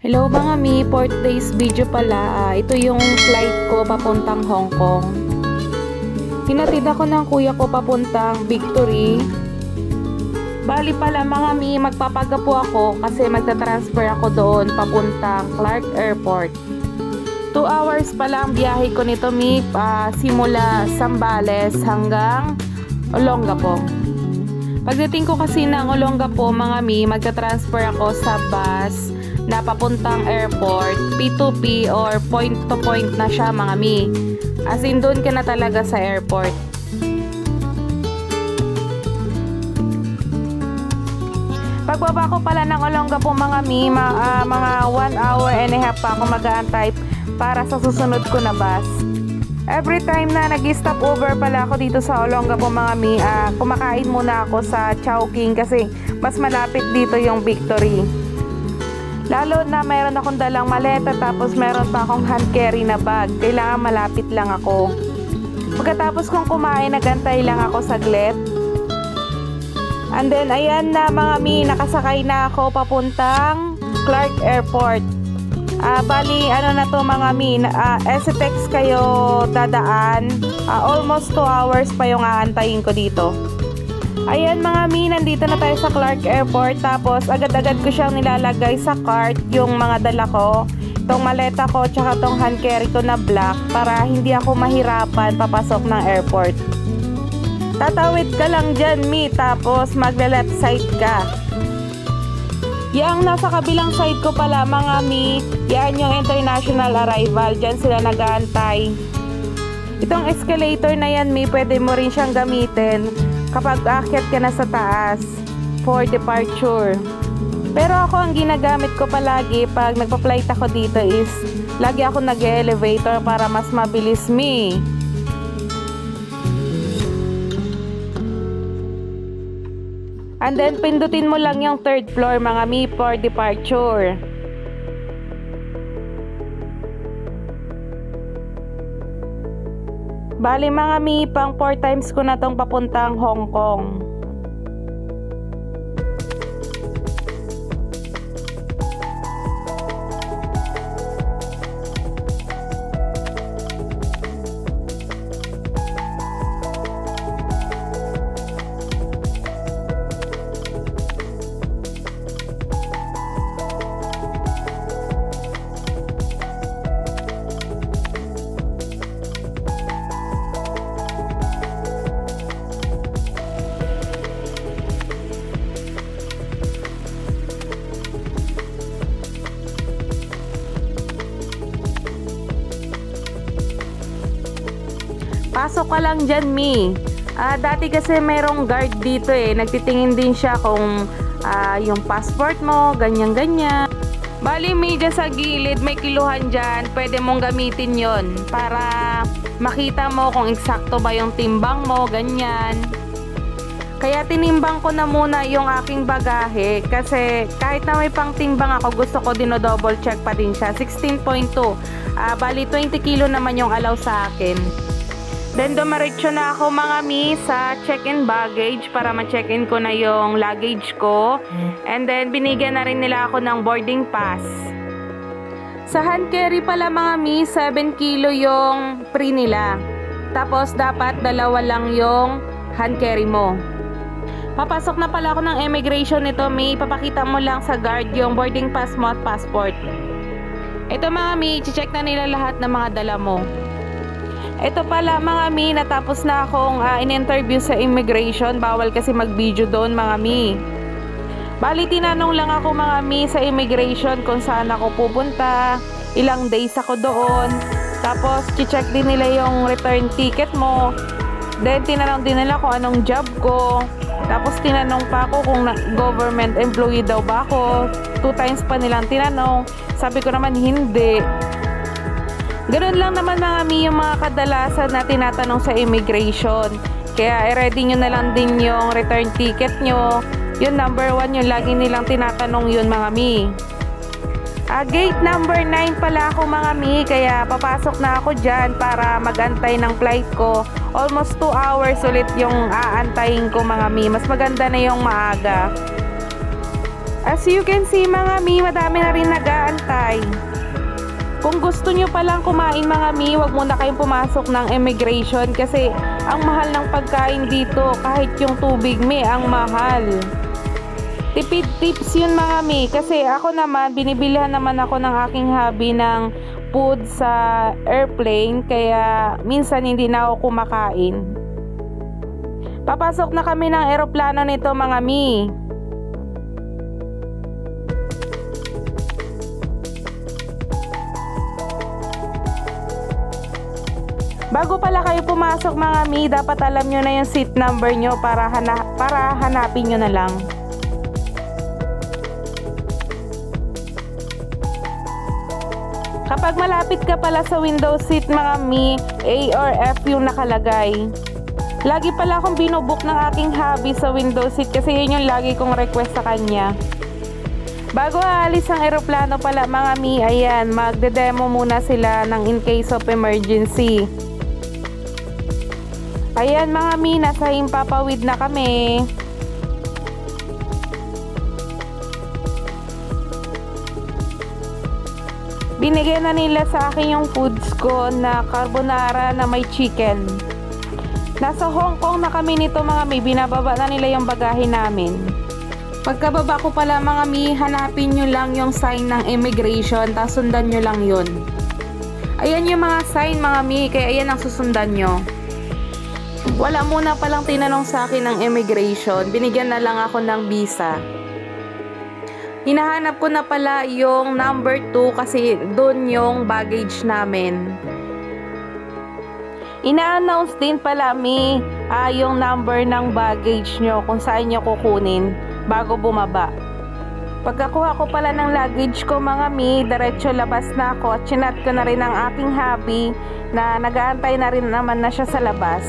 Hello mga mi, for today's video pala, ito yung flight ko papuntang Hong Kong. Hinatid ako ng kuya ko papuntang Victory. Bali pala mga mi, magpapagapo ako kasi magta-transfer ako doon papuntang Clark Airport. 2 hours pala ang biyahe ko nito mi, simula Zambales hanggang Olongapo. Pagdating ko kasi ng Olongapo mga mi, magta-transfer ako sa bus na papuntang airport, P2P or point to point na siya mga mi. As in doon ka na talaga sa airport. Pagbaba ko pala ng Olongapo mga mi, mga 1 hour and a half pa ako mag-aantay para sa susunod ko na bus. Every time na nag-stop over pala ako dito sa Olongapo mga mi, kumakain muna ako sa Chowking kasi mas malapit dito yung Victory. Lalo na mayroon akong dalang maleta tapos mayroon pa akong hand carry na bag. Kailangan malapit lang ako. Pagkatapos kong kumain, nagantay lang ako saglit. And then ayan na mga mi, nakasakay na ako papuntang Clark Airport. Bali ano na to mga mi, SFX kayo dadaan. Almost 2 hours pa yung aantayin ko dito. Ayan mga mi, nandito na tayo sa Clark Airport. Tapos agad-agad ko siyang nilalagay sa cart yung mga dala ko, itong maleta ko, tsaka itong hand carry ko na black, para hindi ako mahirapan papasok ng airport. Tatawid ka lang dyan mi, tapos magla-left side ka. Yang nasa kabilang side ko pala mga mi, yan yung international arrival. Dyan sila nag-aantay. Itong escalator na yan mi, pwede mo rin siyang gamitin kapag aakyat ka na sa taas for departure. Pero ako ang ginagamit ko palagi pag nagpa-flight ako dito is lagi ako nag-elevator para mas mabilis mi. And then pindutin mo lang yung 3rd floor mga mi for departure. Bali mga mi, pang 4 times ko na tong papuntang Hong Kong. Pasok ka lang dyan mi. Dati kasi mayroong guard dito nagtitingin din siya kung yung passport mo, ganyan-ganyan. Bali mi, dyan sa gilid may kiluhan dyan, pwede mong gamitin yon para makita mo kung eksakto ba yung timbang mo, ganyan. Kaya tinimbang ko na muna yung aking bagahe kasi kahit na may pang timbang ako, gusto ko dino-double check pa din siya. 16.2. Bali 20 kilo naman yung allow sa akin. Then dumiretso na ako mga mi sa check-in baggage para ma-check-in ko na yung luggage ko. And then binigyan na rin nila ako ng boarding pass. Sa hand carry pala mga mi, 7 kilo yung free nila. Tapos dapat 2 lang yung hand carry mo. Papasok na pala ako ng immigration nito mi. Papakita mo lang sa guard yung boarding pass mo at passport. Ito mga mi, check na nila lahat ng mga dala mo. Ito pala mga mi, natapos na akong in-interview sa immigration. Bawal kasi mag-video doon mga mi. Bali tinanong lang ako mga mi sa immigration kung saan ako pupunta, ilang days ako doon. Tapos check din nila yung return ticket mo. Then tinanong din nila kung anong job ko. Tapos tinanong pa ako kung government employee daw ba ako. 2 times pa nilang tinanong. Sabi ko naman hindi. Ganun lang naman mga mi yung mga kadalasan na tinatanong sa immigration. Kaya i-ready nyo na lang din yung return ticket nyo. Yung number 1 yung lagi nilang tinatanong yun mga mi. Gate number 9 pala ako mga mi. Kaya papasok na ako dyan para magantay ng flight ko. Almost 2 hours ulit yung aantayin ko mga mi. Mas maganda na yung maaga. As you can see mga mi, madami na rin nag-aantay. Kung gusto nyo palang kumain mga mi, wag muna kayong pumasok ng immigration kasi ang mahal ng pagkain dito. Kahit yung tubig mi, ang mahal. Tipid tips yun mga mi. Kasi ako naman, binibilihan naman ako ng aking hobby ng food sa airplane. Kaya minsan hindi na ako kumakain. Papasok na kami ng eroplano nito mga mi. Bago pala kayo pumasok mga mi, dapat alam nyo na yung seat number nyo para hanapin nyo na lang. Kapag malapit ka pala sa window seat mga mi, A or F yung nakalagay. Lagi pala akong binubook ng aking hubby sa window seat kasi yun yung lagi kong request sa kanya. Bago aalis ang eroplano pala mga mi, ayan, magde-demo muna sila ng in case of emergency. Ayan mga mi, nasa Himpapawid na kami. Binigyan na nila sa akin yung foods ko na carbonara na may chicken. Nasa Hong Kong na kami nito mga mi, binababa na nila yung bagahe namin. Pagkababa ko pala mga mi, hanapin nyo lang yung sign ng immigration, tapos sundan nyo lang yun. Ayan yung mga sign mga mi, kaya ayan ang susundan nyo. Wala muna palang tinanong sa akin ng immigration, binigyan na lang ako ng visa. Hinahanap ko na pala yung number 2 kasi doon yung baggage namin. Ina-announce din pala mi yung number ng baggage nyo kung saan nyo kukunin bago bumaba. Pagkakuha ko pala ng luggage ko mga mi, diretso labas na ako at chinat ko na rin ang aking hubby na nag-aantay na rin naman na siya sa labas.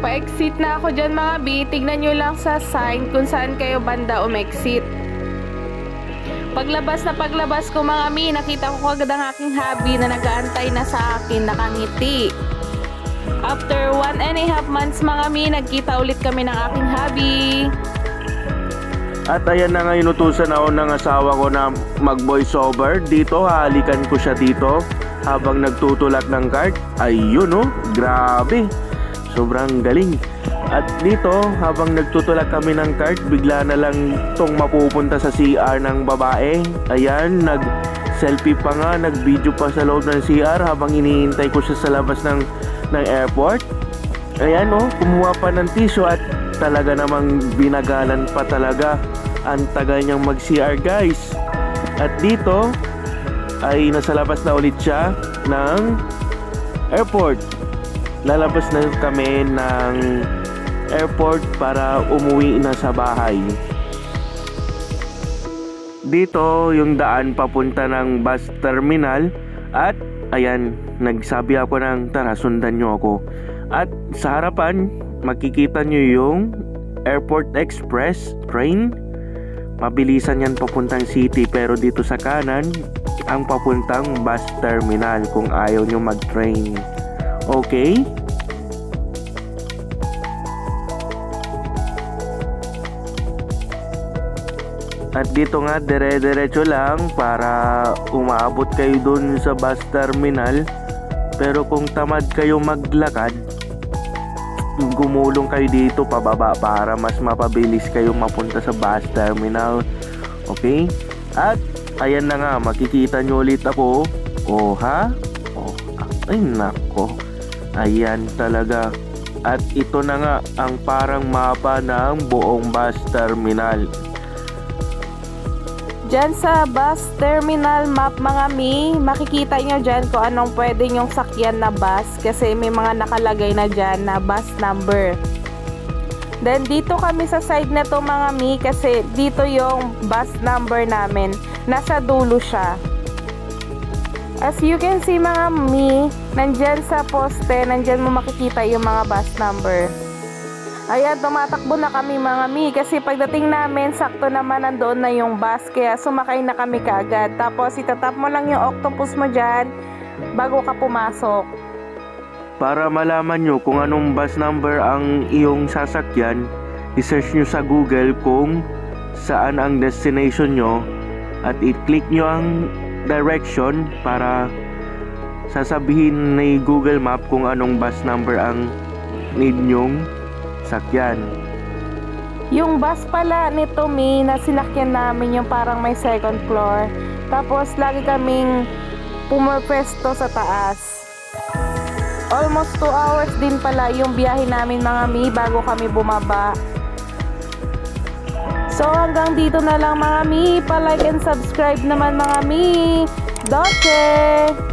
Pa-exit na ako dyan mga bi, tignan nyo lang sa sign kung saan kayo banda umexit. Paglabas ko mga mi, nakita ko agad ang aking hubby na nag-aantay na sa akin, nakangiti. After 1.5 months mga mi, nagkita ulit kami ng aking hubby. At ayan na nga, inutusan ako ng asawa ko na mag-voiceover dito, halikan ko siya dito habang nagtutulak ng card. Ayun oh, grabe, sobrang galing. At dito, habang nagtutulak kami ng card, bigla na lang tong mapupunta sa CR ng babae. Ayan, nag-selfie pa nga, nag-video pa sa loob ng CR habang iniintay ko siya sa labas ng airport. Ayan oh, kumuha pa ng tissue at talaga namang binagalan pa talaga. Ang tagal niyang mag-CR guys. At dito, ay nasa labas na ulit siya ng airport. Lalabas na kami ng airport para umuwi na sa bahay. Dito yung daan papunta ng bus terminal. At ayan, nagsabi ako ng tara sundan nyo ako. At sa harapan makikita nyo yung Airport Express train. Mabilisan yan papuntang city, pero dito sa kanan ang papuntang bus terminal kung ayaw nyo mag-train. Okay? At dito nga, dire-diretso lang para umaabot kayo dun sa bus terminal. Pero kung tamad kayo maglakad, gumulong kayo dito pababa para mas mapabilis kayo mapunta sa bus terminal. Okay? At ayan na nga, makikita nyo ulit ako. Oh ha? Oh, ay nako. Ayan talaga. At ito na nga ang parang mapa ng buong bus terminal. Diyan sa bus terminal map mga mi, makikita nyo dyan kung anong pwede nyong sakyan na bus kasi may mga nakalagay na dyan na bus number. Then dito kami sa side na to mga mi kasi dito yung bus number namin, nasa dulo siya. As you can see mga mi, nandyan sa poste, nandyan mo makikita yung mga bus number. Ayan, tumatakbo na kami mga mi kasi pagdating namin, sakto naman nandoon na yung bus kaya sumakay na kami kaagad. Tapos itatap mo lang yung octopus mo dyan bago ka pumasok. Para malaman nyo kung anong bus number ang iyong sasakyan, i-search nyo sa Google kung saan ang destination nyo. at i-click nyo ang direction para sasabihin ni Google Map kung anong bus number ang need nyong sakyan. Yung bus pala nito, Mi, na sinakyan namin yung parang may second floor. Tapos lagi kaming pumapwesto sa taas. Almost 2 hours din pala yung biyahe namin mga Mi bago kami bumaba. So hanggang dito na lang mga Mi. Pa-like and subscribe naman mga Mi. Doche!